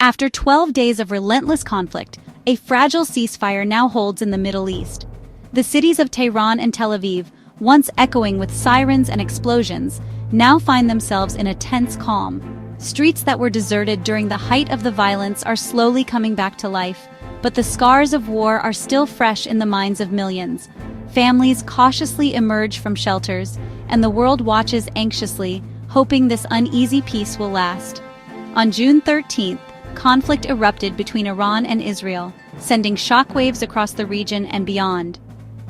After 12 days of relentless conflict, a fragile ceasefire now holds in the Middle East. The cities of Tehran and Tel Aviv, once echoing with sirens and explosions, now find themselves in a tense calm. Streets that were deserted during the height of the violence are slowly coming back to life, but the scars of war are still fresh in the minds of millions. Families cautiously emerge from shelters, and the world watches anxiously, hoping this uneasy peace will last. On June 13th, conflict erupted between Iran and Israel, sending shockwaves across the region and beyond.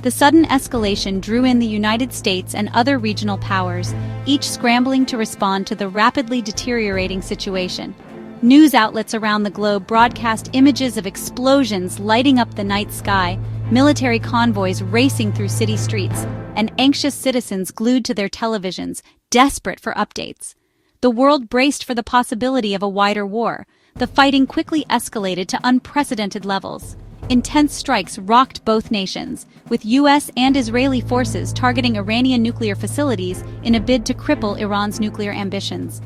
The sudden escalation drew in the United States and other regional powers, each scrambling to respond to the rapidly deteriorating situation. News outlets around the globe broadcast images of explosions lighting up the night sky, military convoys racing through city streets, and anxious citizens glued to their televisions, desperate for updates. The world braced for the possibility of a wider war. The fighting quickly escalated to unprecedented levels. Intense strikes rocked both nations, with U.S. and Israeli forces targeting Iranian nuclear facilities in a bid to cripple Iran's nuclear ambitions.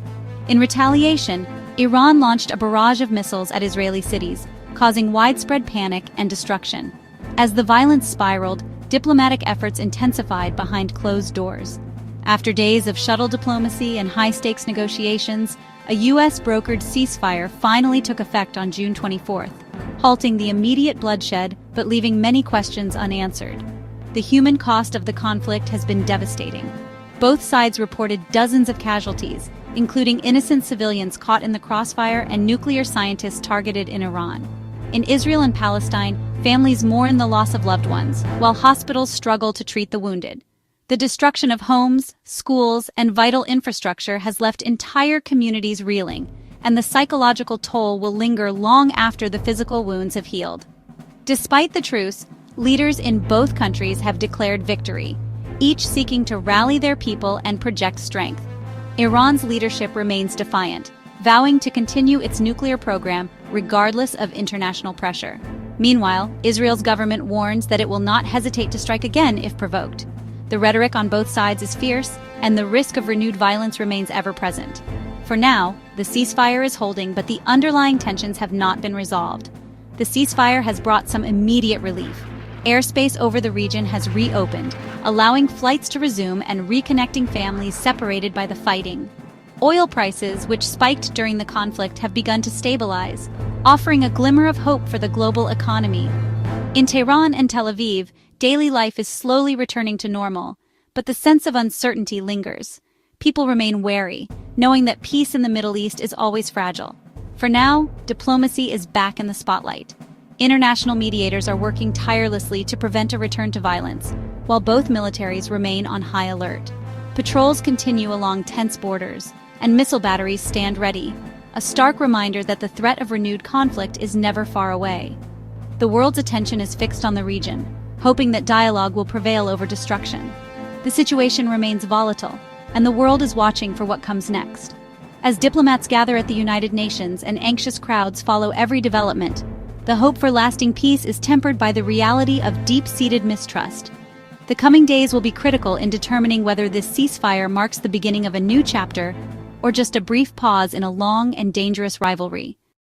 In retaliation, Iran launched a barrage of missiles at Israeli cities, causing widespread panic and destruction. As the violence spiraled, diplomatic efforts intensified behind closed doors. After days of shuttle diplomacy and high-stakes negotiations, a U.S.-brokered ceasefire finally took effect on June 24th, halting the immediate bloodshed but leaving many questions unanswered. The human cost of the conflict has been devastating. Both sides reported dozens of casualties, including innocent civilians caught in the crossfire and nuclear scientists targeted in Iran. In Israel and Palestine, families mourn the loss of loved ones, while hospitals struggle to treat the wounded. The destruction of homes, schools, and vital infrastructure has left entire communities reeling, and the psychological toll will linger long after the physical wounds have healed. Despite the truce, leaders in both countries have declared victory, each seeking to rally their people and project strength. Iran's leadership remains defiant, vowing to continue its nuclear program regardless of international pressure. Meanwhile, Israel's government warns that it will not hesitate to strike again if provoked. The rhetoric on both sides is fierce, and the risk of renewed violence remains ever present. For now, the ceasefire is holding, but the underlying tensions have not been resolved. The ceasefire has brought some immediate relief. Airspace over the region has reopened, allowing flights to resume and reconnecting families separated by the fighting. Oil prices, which spiked during the conflict, have begun to stabilize, offering a glimmer of hope for the global economy. In Tehran and Tel Aviv, daily life is slowly returning to normal, but the sense of uncertainty lingers. People remain wary, knowing that peace in the Middle East is always fragile. For now, diplomacy is back in the spotlight. International mediators are working tirelessly to prevent a return to violence, while both militaries remain on high alert. Patrols continue along tense borders, and missile batteries stand ready, a stark reminder that the threat of renewed conflict is never far away. The world's attention is fixed on the region, hoping that dialogue will prevail over destruction. The situation remains volatile, and the world is watching for what comes next. As diplomats gather at the United Nations and anxious crowds follow every development, the hope for lasting peace is tempered by the reality of deep-seated mistrust. The coming days will be critical in determining whether this ceasefire marks the beginning of a new chapter or just a brief pause in a long and dangerous rivalry.